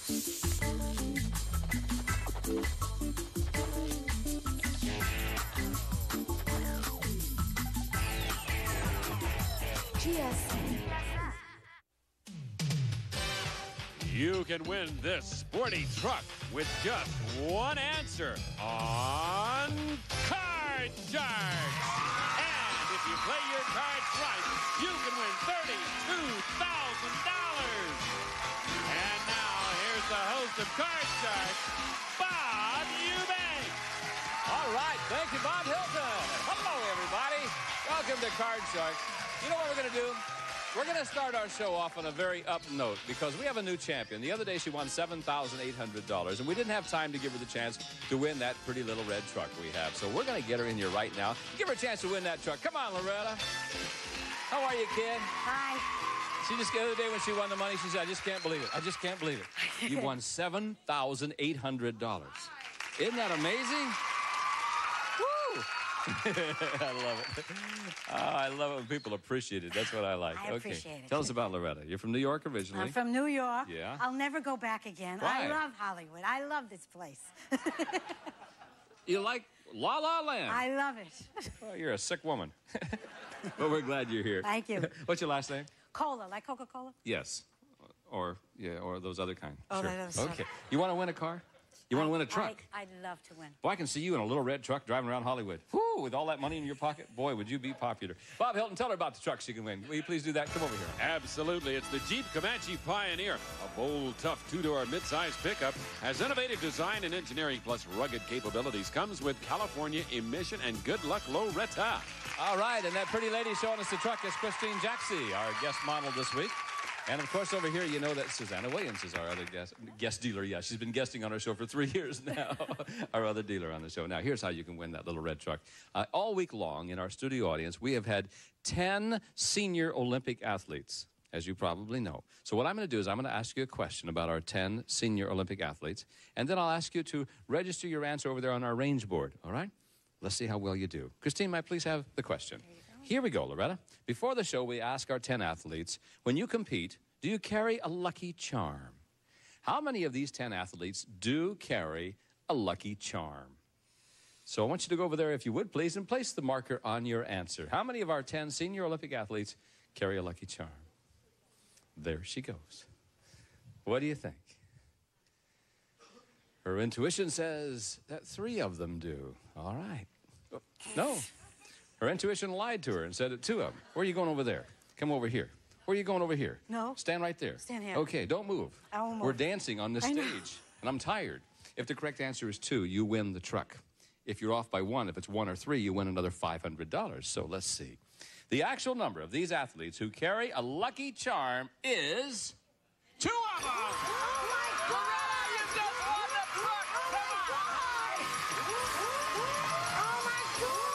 You can win this sporty truck with just one answer on Card Sharks. And if you play your cards right, you can win $32,000. And now, here's the host of Card Sharks, Bob Eubank. All right, thank you, Bob Hilton. Hello, everybody. Welcome to Card Sharks. You know what we're going to do? We're going to start our show off on a very up note because we have a new champion. The other day, she won $7,800, and we didn't have time to give her the chance to win that pretty little red truck we have. So we're going to get her in here right now. Give her a chance to win that truck. Come on, Loretta. How are you, kid? Hi. She just, the other day when she won the money, she said, I just can't believe it. I just can't believe it. You won $7,800. Isn't that amazing? Woo! I love it. Oh, I love it when people appreciate it. That's what I like. I appreciate it. Tell us about Loretta. You're from New York originally. I'm from New York. Yeah. I'll never go back again. Why? I love Hollywood. I love this place. You like La La Land? I love it. Well, you're a sick woman. But we're glad you're here. Thank you. What's your last name? Cola, like Coca-Cola? Yes. Or those other kind. Oh, sure. that other stuff. Okay. You want to win a car? You want to win a truck? I'd love to win. Boy, I can see you in a little red truck driving around Hollywood. Whoo, with all that money in your pocket. Boy, would you be popular. Bob Hilton, tell her about the trucks you can win. Will you please do that? Come over here. Absolutely. It's the Jeep Comanche Pioneer. A bold, tough two-door midsize pickup has innovative design and engineering plus rugged capabilities. Comes with California emission and good luck Loretta. All right, and that pretty lady showing us the truck is Christine Jaxie, our guest model this week. And, of course, over here, you know that Susanna Williams is our other guest dealer. Yeah, she's been guesting on our show for 3 years now, our other dealer on the show. Now, here's how you can win that little red truck. All week long in our studio audience, we have had 10 senior Olympic athletes, as you probably know. So what I'm going to do is I'm going to ask you a question about our 10 senior Olympic athletes, and then I'll ask you to register your answer over there on our range board, all right? Let's see how well you do. Christine, might I please have the question? Here we go, Loretta. Before the show, we ask our 10 athletes, when you compete, do you carry a lucky charm? How many of these 10 athletes do carry a lucky charm? So I want you to go over there, if you would, please, and place the marker on your answer. How many of our 10 senior Olympic athletes carry a lucky charm? There she goes. What do you think? Her intuition says that 3 of them do. All right. No. Her intuition lied to her and said that 2 of them. Where are you going over there? Come over here. Where are you going over here? No. Stand right there. Stand here. Okay, don't move. I won't move. We're dancing on this stage, and I'm tired. If the correct answer is 2, you win the truck. If you're off by 1, if it's 1 or 3, you win another $500. So let's see. The actual number of these athletes who carry a lucky charm is 2 of them. Oh, my God. Loretta, you just won the truck. Come on. Oh, my God. Oh, my God.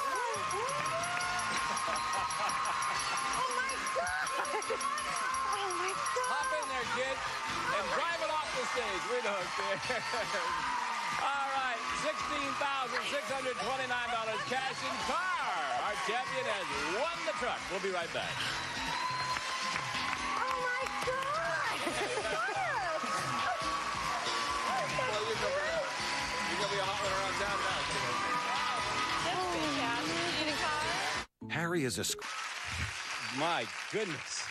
Oh, my God. Hop in there, kid, and drive it off the stage. We don't care. All right, $16,629 cash in car. Our champion has won the truck. We'll be right back. Oh, my God. Well, you're gonna be a hot one around town now. Harry is a... My goodness.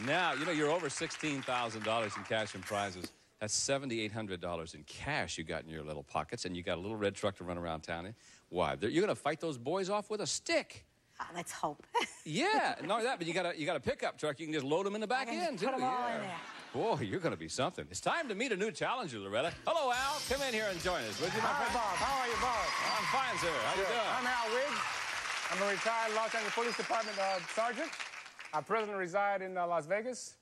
Now, you know, you're over $16,000 in cash and prizes. That's $7,800 in cash you got in your little pockets, and you got a little red truck to run around town in. Why? You're going to fight those boys off with a stick. Let's hope. Yeah, not only that, but you got a pickup truck. You can just load them in the back end, too. Put them all in there. Boy, you're going to be something. It's time to meet a new challenger, Loretta. Hello, Al. Come in here and join us, would you, my friend? Hi, Bob. How are you, Bob? I'm fine, sir. How you doing? I'm Al Wiggs. I'm a retired Los Angeles Police Department sergeant. I presently reside in Las Vegas.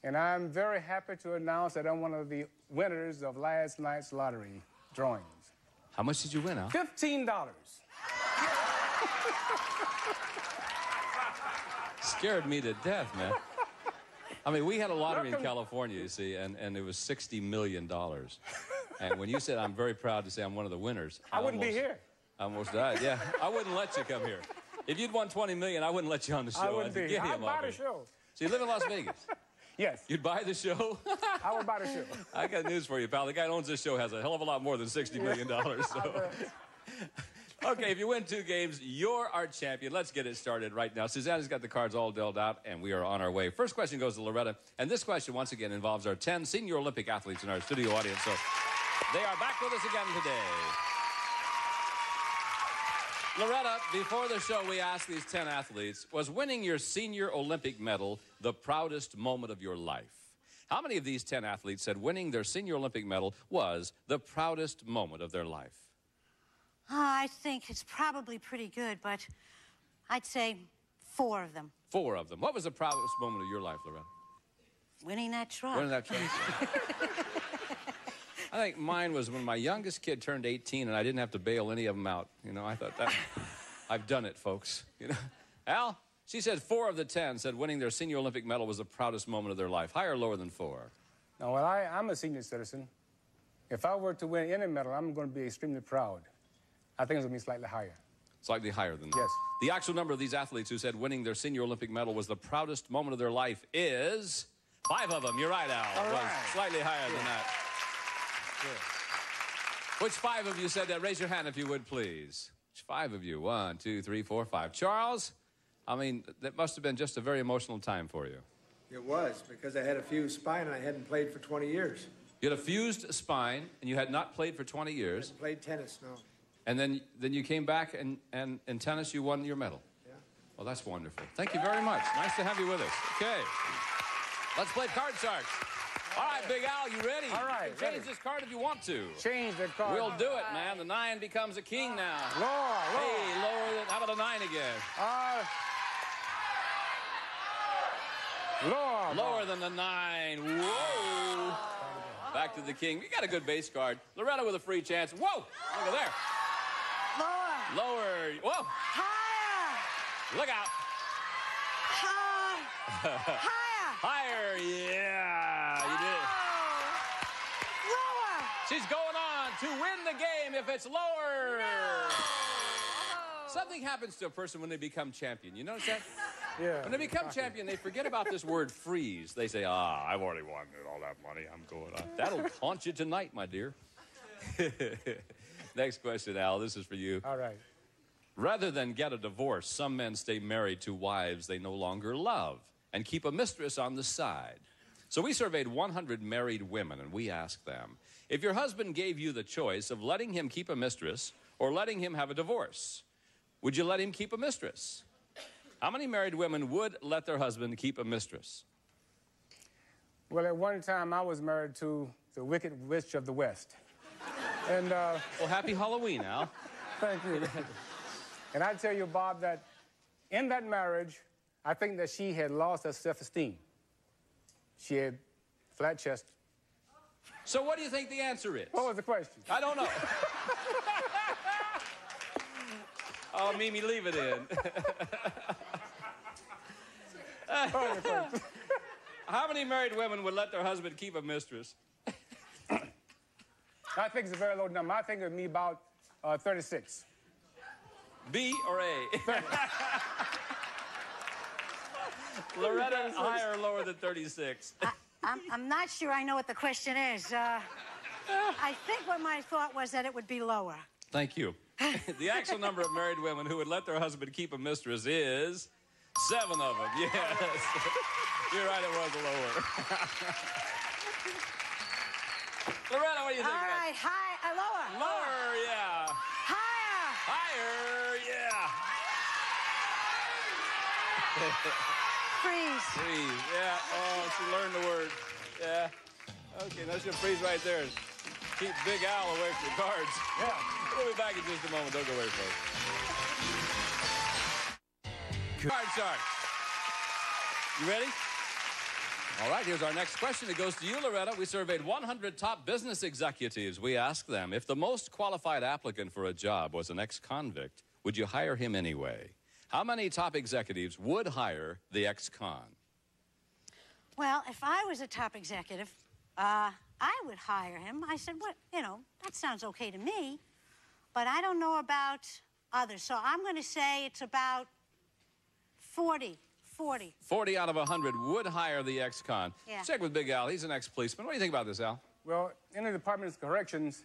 And I'm very happy to announce that I'm one of the winners of last night's lottery drawings. How much did you win, Al? $15. Scared me to death, man. I mean, we had a lottery in California, you see, and it was $60 million. And when you said, I'm very proud to say I'm one of the winners, I wouldn't be here. I almost died, yeah. I wouldn't let you come here. If you'd won $20 million, I wouldn't let you on the show. I wouldn't be here. I'd buy the show. So you live in Las Vegas? Yes. You'd buy the show? I would buy the show. I got news for you, pal. The guy who owns this show has a hell of a lot more than $60 million. So. Okay, if you win 2 games, you're our champion. Let's get it started right now. Susanna's got the cards all dealt out, and we are on our way. First question goes to Loretta, and this question, once again, involves our 10 senior Olympic athletes in our studio audience. So they are back with us again today. Loretta, before the show, we asked these 10 athletes, was winning your senior Olympic medal the proudest moment of your life? How many of these 10 athletes said winning their senior Olympic medal was the proudest moment of their life? I think it's probably pretty good, but I'd say 4 of them. 4 of them. What was the proudest moment of your life, Loretta? Winning that truck. Winning that truck. I think mine was when my youngest kid turned 18 and I didn't have to bail any of them out. You know, I thought that, I've done it, folks. You know, Al, she said 4 of the 10 said winning their senior Olympic medal was the proudest moment of their life. Higher or lower than 4? Now, well, I'm a senior citizen. If I were to win any medal, I'm going to be extremely proud. I think it's going to be slightly higher. Slightly higher than that. Yes. The actual number of these athletes who said winning their senior Olympic medal was the proudest moment of their life is 5 of them. You're right, Al. It was slightly higher than that. Good. Which 5 of you said that? Raise your hand if you would, please. Which 5 of you? 1, 2, 3, 4, 5. Charles, I mean, that must have been just a very emotional time for you. It was, because I had a fused spine and I hadn't played for 20 years. You had a fused spine, and you had not played for 20 years. I played tennis, no. And then you came back, and in tennis, you won your medal. Yeah. Well, that's wonderful. Thank you very much. Nice to have you with us. Okay. Let's play Card Sharks. All right, Big Al, you ready? All right. You can change this card if you want to. Change the card. We'll do it, man. The 9 becomes a king now. Lower. Hey, lower than, how about a 9 again? Lower than the 9. Whoa. Back to the king. We got a good base card. Loretta with a free chance. Whoa! Look at there. Lower. Whoa. Higher. Look out. Higher. Higher. Yeah. You did it. Lower. She's going on to win the game if it's lower. Something happens to a person when they become champion. You notice that? Yeah. When they become champion, they forget about this word freeze. They say, I've already won all that money. I'm going on. That'll haunt you tonight, my dear. Next question, Al. This is for you. All right. Rather than get a divorce, some men stay married to wives they no longer love and keep a mistress on the side. So we surveyed 100 married women, and we asked them, if your husband gave you the choice of letting him keep a mistress or letting him have a divorce, would you let him keep a mistress? How many married women would let their husband keep a mistress? Well, at one time, I was married to the Wicked Witch of the West. And, well, happy Halloween, Al. Thank you. And I tell you, Bob, that in that marriage, I think that she had lost her self-esteem. She had flat chest. So what do you think the answer is? What was the question? I don't know. Oh, Mimi, leave it in. How many married women would let their husband keep a mistress? I think it's a very low number. I think it would be about 36. B or A? Loretta, higher or lower than 36? I'm not sure I know what the question is. I think what my thought was that it would be lower. Thank you. The actual number of married women who would let their husband keep a mistress is 7 of them. Yes. You're right, it was lower. Loretta, what do you think? All right, lower. Lower, yeah. Higher. Higher, yeah. Freeze. Freeze, yeah. Oh, she learned the word. Yeah. Okay, now she'll freeze right there. Keep Big Al away from the cards. Yeah. We'll be back in just a moment. Don't go away, folks. Card Sharks. You ready? All right, here's our next question. It goes to you, Loretta. We surveyed 100 top business executives. We asked them, if the most qualified applicant for a job was an ex-convict, would you hire him anyway? How many top executives would hire the ex-con? Well, if I was a top executive, I would hire him. I said, what, that sounds okay to me, but I don't know about others. So I'm going to say it's about 40 40. 40 out of 100 would hire the ex-con. Yeah. Check with Big Al. He's an ex-policeman. What do you think about this, Al? Well, in the Department of Corrections,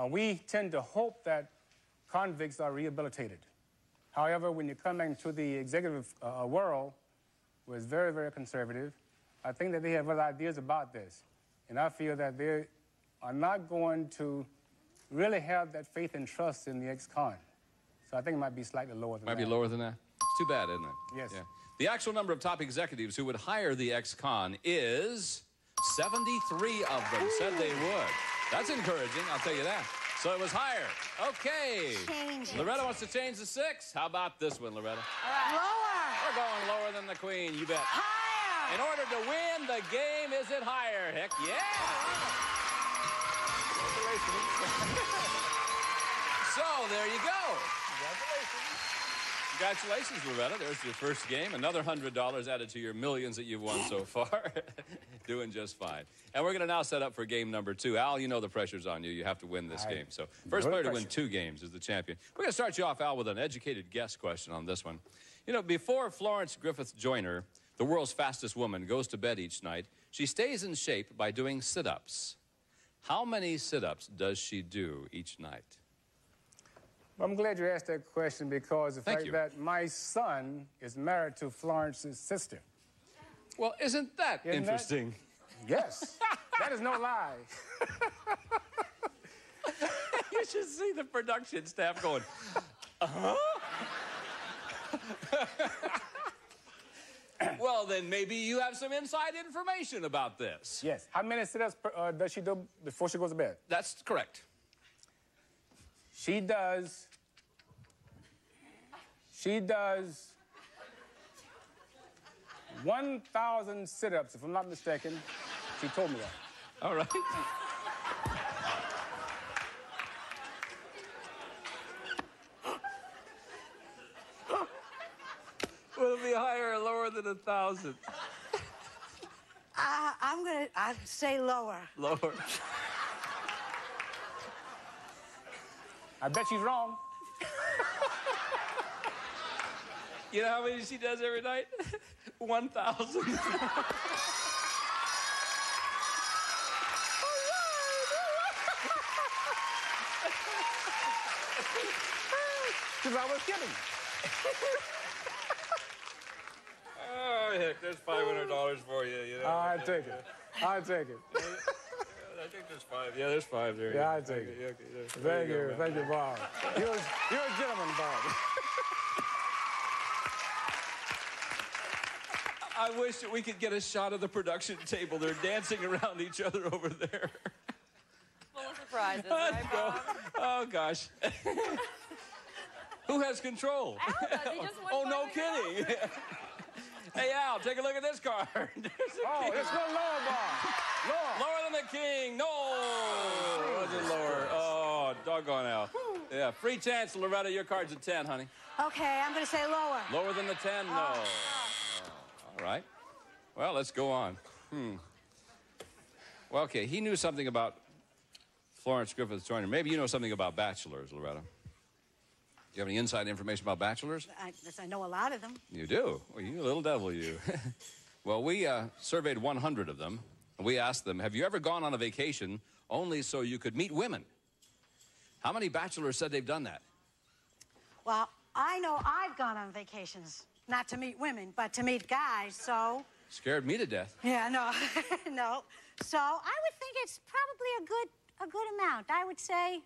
we tend to hope that convicts are rehabilitated. However, when you come into the executive world, where it's very, very conservative, I think that they have other ideas about this. And I feel that they are not going to really have that faith and trust in the ex-con. So I think it might be slightly lower than that. Might be lower than that? It's too bad, isn't it? Yes. Yeah. The actual number of top executives who would hire the ex-con is 73 of them said they would. That's encouraging, I'll tell you that. So it was higher. Okay. Change it. Loretta wants to change the 6. How about this one, Loretta? Lower. We're going lower than the Queen, you bet. Higher. In order to win the game, is it higher? Heck yeah! So there you go. Congratulations, Loretta. There's your first game. Another $100 added to your millions that you've won so far. Doing just fine. And we're going to now set up for game number 2. Al, you know the pressure's on you. You have to win this game. So first player to win 2 games is the champion. We're going to start you off, Al, with an educated guess question on this one. You know, before Florence Griffith Joyner, the world's fastest woman, goes to bed each night, she stays in shape by doing sit-ups. How many sit-ups does she do each night? Well, I'm glad you asked that question because the Thank fact you. that my son is married to Florence's sister. Well, isn't that Isn't that- interesting? Yes, that is no lie. You should see the production staff going, Well, then maybe you have some inside information about this. Yes. How many sit-ups does she do before she goes to bed? That's correct. She does 1,000 sit-ups, if I'm not mistaken. She told me that. All right. Will it be higher or lower than 1,000? I'd say lower. Lower. I bet she's wrong. You know how many she does every night? 1,000. Because I was kidding. Oh, heck, there's $500 for you, you know. I take it. I take it. I think there's 5. Yeah, there's 5 there. Yeah, I take it. Okay, there Thank you go, you. man. Thank you, Bob. You're a gentleman, Bob. I wish that we could get a shot of the production table. They're dancing around each other over there. Full of surprises, right, Bob? Oh, gosh. Who has control? Al does. He just won Oh, no $500. kidding. Hey, Al, take a look at this card. Oh, let's go lower, Bob. Lower. Lower than the king. No. Was it lower? Oh, doggone Al. Yeah, free chance, Loretta. Your card's a 10, honey. Okay, I'm going to say lower. Lower than the 10? No. Oh, all right. Well, let's go on. Well, okay, he knew something about Florence Griffith Joyner. Maybe you know something about bachelors, Loretta. Do you have any inside information about bachelors? I know a lot of them. You do? Well, you little devil, you. Well, we surveyed 100 of them. And we asked them, have you ever gone on a vacation only so you could meet women? How many bachelors said they've done that? Well, I know I've gone on vacations, not to meet women, but to meet guys, so... Scared me to death. Yeah, no, no. So I would think it's probably a good amount. I would say,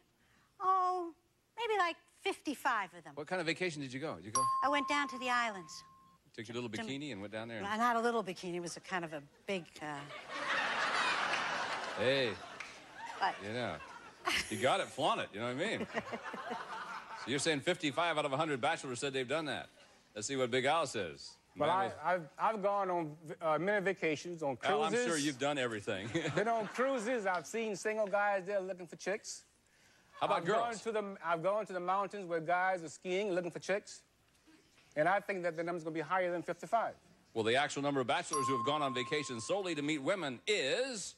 maybe like 55 of them. What kind of vacation did you go? Did you go? I went down to the islands. Took your little bikini and went down there? Well, not a little bikini. It was a kind of a big... Hey, But you know, you got it, flaunt it, you know what I mean? So you're saying 55 out of 100 bachelors said they've done that. Let's see what Big Al says. But Man with- I've gone on many vacations, on cruises. Al, I'm sure you've done everything. Been on cruises. I've seen single guys there looking for chicks. How about girls? I've gone to the mountains where guys are skiing looking for chicks. And I think that the number's going to be higher than 55. Well, the actual number of bachelors who have gone on vacation solely to meet women is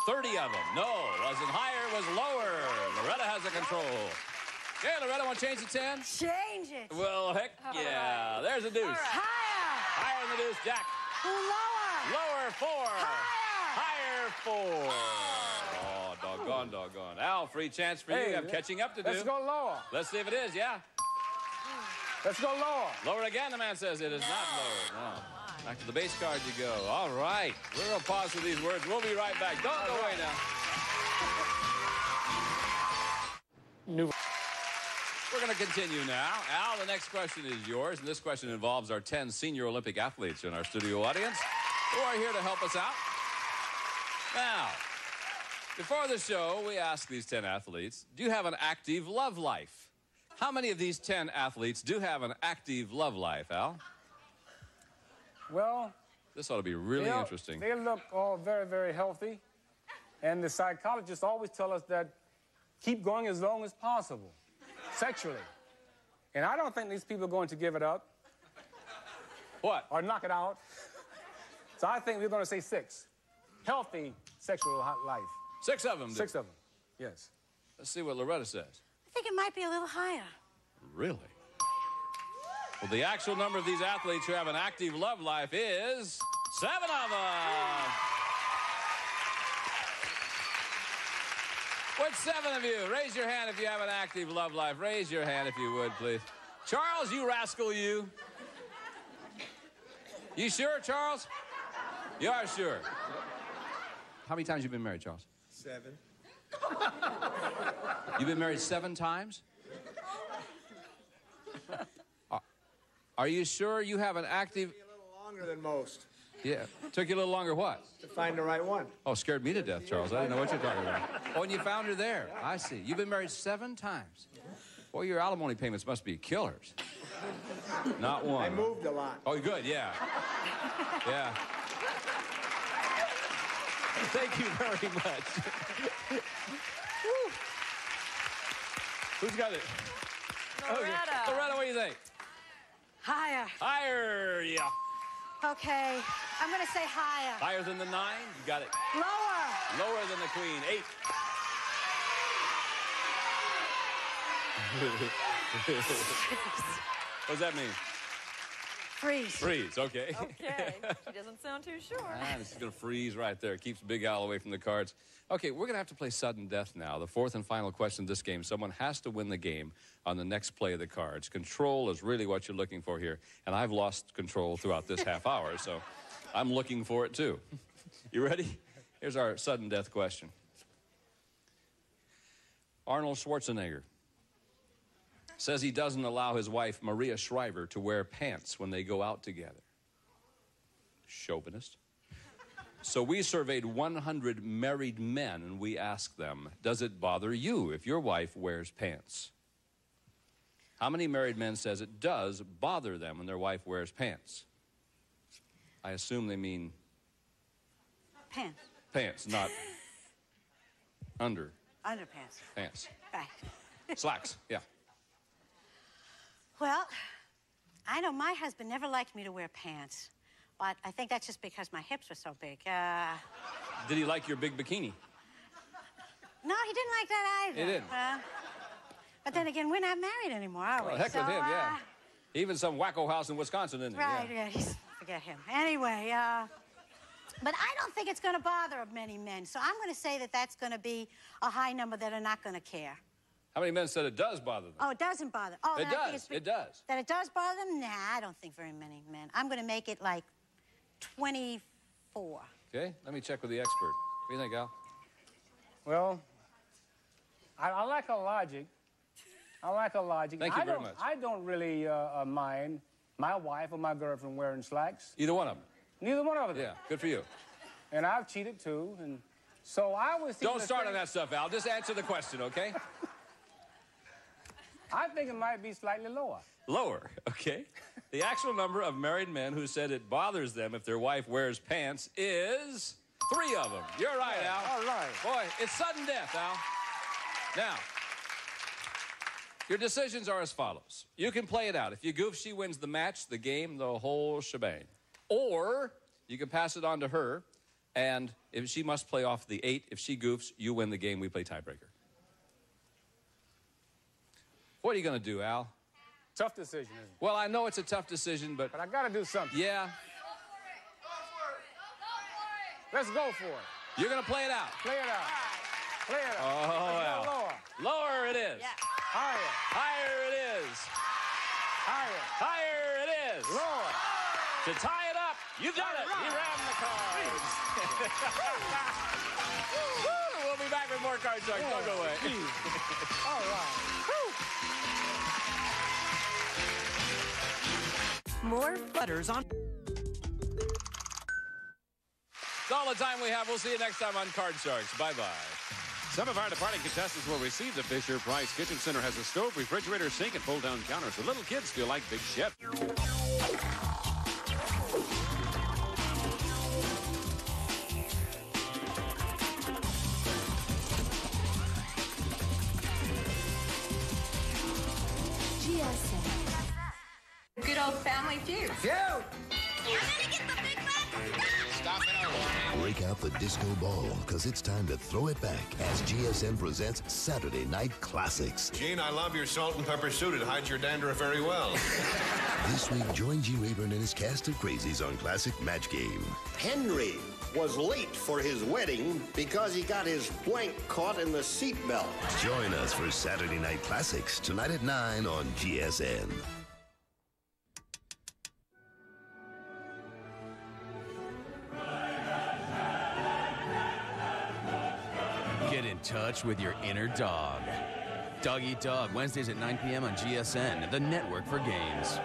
30 of them. No, wasn't higher, was lower. Loretta has the control. Okay, Loretta, want to change the 10? change it. Well, heck yeah. There's a deuce. Higher. Higher than the deuce, Jack. Lower. Lower 4. Higher. Higher 4. Oh, doggone. Al, free chance for you. Hey, You have catching up to do. Let's go lower. Let's see if it is, yeah. Let's go lower. Lower again, the man says it is not lower. No. Back to the base card you go. All right. We're going to pause for these words. We'll be right back. Don't go away now. We're going to continue now. Al, the next question is yours, and this question involves our 10 senior Olympic athletes in our studio audience who are here to help us out. Now, before the show, we asked these 10 athletes, do you have an active love life? How many of these 10 athletes do have an active love life, Al? Well, This ought to be really interesting. They look all very, very healthy. And the psychologists always tell us that keep going as long as possible, sexually. And I don't think these people are going to give it up. What? Or knock it out. So I think we're going to say 6. Healthy sexual life. 6 of them do. 6 of them, yes. Let's see what Loretta says. I think it might be a little higher. Really? Well, the actual number of these athletes who have an active love life is 7 of them. What's 7 of you? Raise your hand if you have an active love life. Raise your hand if you would, please. Charles, you rascal, you. You sure, Charles? You are sure. How many times have you been married, Charles? 7. You've been married 7 times? Are you sure you have an active... A little longer than most Yeah. Took you a little longer what? to find the right one. Oh, scared me to death, Charles. I didn't know what you're talking about. Oh, and you found her there. I see. You've been married 7 times. Boy, your alimony payments must be killers. Not one. I moved a lot. Oh, good, yeah. Yeah. Thank you very much. Who's got it? Loretta. Loretta, what do you think? Higher. Higher, yeah. Okay, I'm going to say higher. Higher than the 9? You got it. Lower. Lower than the queen, 8. What does that mean? Freeze. Freeze, okay. Okay. She doesn't sound too sure. This is going to freeze right there. Keeps Big Al away from the cards. Okay, we're going to have to play sudden death now. The 4th and final question of this game. Someone has to win the game on the next play of the cards. Control is really what you're looking for here. And I've lost control throughout this half hour, so I'm looking for it too. You ready? Here's our sudden death question. Arnold Schwarzenegger says he doesn't allow his wife, Maria Shriver, to wear pants when they go out together. Chauvinist. So we surveyed 100 married men, and we asked them, does it bother you if your wife wears pants? How many married men says it does bother them when their wife wears pants? I assume they mean... Pants. Pants, not under. Underpants. Pants. Right. Slacks, yeah. Well, I know my husband never liked me to wear pants, but I think that's just because my hips were so big. Did he like your big bikini? No, he didn't like that either. He didn't? But then again, we're not married anymore, are we? Well, heck with him, yeah. Even some wacko house in Wisconsin, isn't it? Right, yeah. Forget him. Anyway, but I don't think it's going to bother many men, so I'm going to say that that's going to be a high number that are not going to care. How many men said it does bother them? Oh, it doesn't bother. Oh, It does. It does. That it does bother them? Nah, I don't think very many men. I'm going to make it like 24. Okay, let me check with the expert. What do you think, Al? Well, I like her logic. I like her logic. Thank you very much. I don't really mind my wife or my girlfriend wearing slacks. Either one of them. Neither one of them. Yeah, good for you. And I've cheated too, and so I was... Don't start on that stuff, Al. Just answer the question, okay? I think it might be slightly lower. Lower, okay. The actual number of married men who said it bothers them if their wife wears pants is 3 of them. You're right, Al. All right. Boy, it's sudden death, Al. Now, your decisions are as follows. You can play it out. If you goof, she wins the match, the game, the whole shebang. Or you can pass it on to her, and if she must play off the 8, if she goofs, you win the game. We play tiebreaker. What are you going to do, Al? Tough decision, isn't it? Well, I know it's a tough decision, but But I got to do something. yeah, Let's go for it. you're going to play it out. Play it out. Play it out. Oh, Let's yeah. go lower. Lower it is. Yeah. Higher. Higher it is. Higher. Higher it is. Lower. To tie it up, you got it. He ran the cards. Woo, we'll be back with more Card Sharks. Don't go away. All right. More butters on. That's all the time we have. We'll see you next time on Card Sharks. Bye-bye. Some of our departing contestants will receive the Fisher-Price Kitchen Center has a stove, refrigerator, sink, and pull-down counter, so little kids feel like big chefs. GSM. Good old family feud. Yeah. Break out the disco ball, because it's time to throw it back as GSM presents Saturday Night Classics. Gene, I love your salt and pepper suit. It hides your dandruff very well. This week, join Gene Rayburn and his cast of crazies on Classic Match Game. Henry was late for his wedding because he got his blank caught in the seatbelt. Join us for Saturday Night Classics tonight at 9 on GSN. Get in touch with your inner dog. Dog Eat Dog, Wednesdays at 9 p.m. on GSN, the network for games.